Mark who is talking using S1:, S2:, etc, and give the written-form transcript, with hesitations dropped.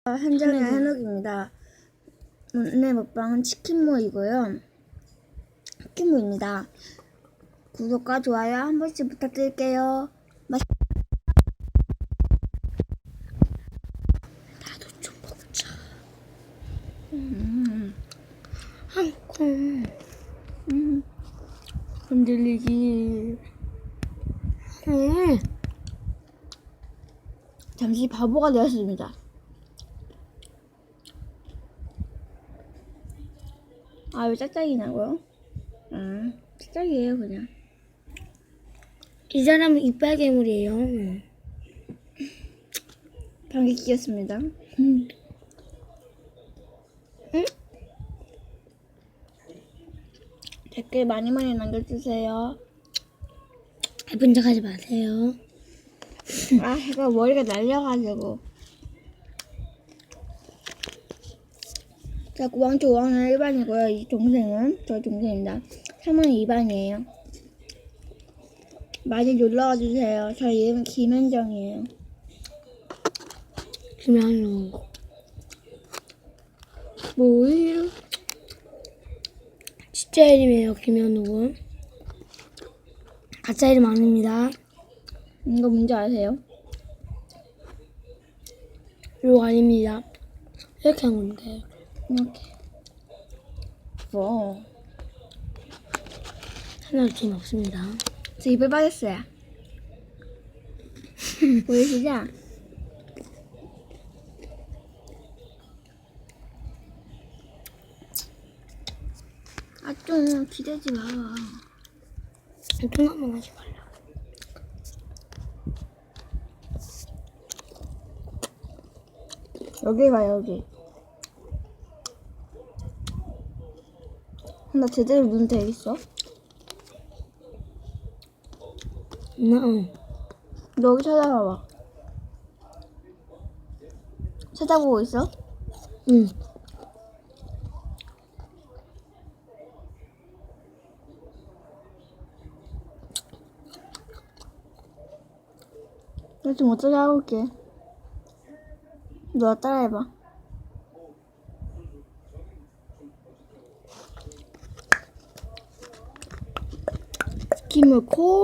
S1: 한정의 한옥입니다. 오늘 먹방은 치킨무이고요. 치킨무입니다. 구독과 좋아요 한 번씩 부탁드릴게요. 나도 좀 먹자. 한 콩. 흔들리기. 잠시 바보가 되었습니다. 아, 왜 짝짝이냐고요? 짝짝이에요, 그냥.
S2: 이 사람은 이빨 괴물이에요.
S1: 방귀 뀌었습니다. 댓글 많이 남겨주세요.
S2: 예쁜 척 하지 마세요.
S1: 아, 제가 머리가 날려가지고. 자, 구왕조 5학년 1반이고요. 이 동생은, 저 동생입니다. 3학년 2반이에요. 많이 놀러와 주세요. 저 이름 김현정이에요.
S2: 김현우.
S1: 뭐예요?
S2: 진짜 이름이에요, 김현우. 가짜 이름 아닙니다.
S1: 이거 뭔지 아세요?
S2: 이거 아닙니다. 이렇게 한 건데.
S1: 이렇게. 뭐.
S2: 하나도 재미없습니다.
S1: 저 입을 빠졌어요. 보이시죠? 아, 좀 기대지 마.
S2: 생각만 하지 말라.
S1: 여기 봐, 여기. 나 제대로 눈 돼 있어?
S2: 응.
S1: 너 여기 쳐다봐봐. 쳐다보고 있어?
S2: 응.
S1: 나 좀 어떻게 하고 올게. 너 따라해봐. 김을 콜.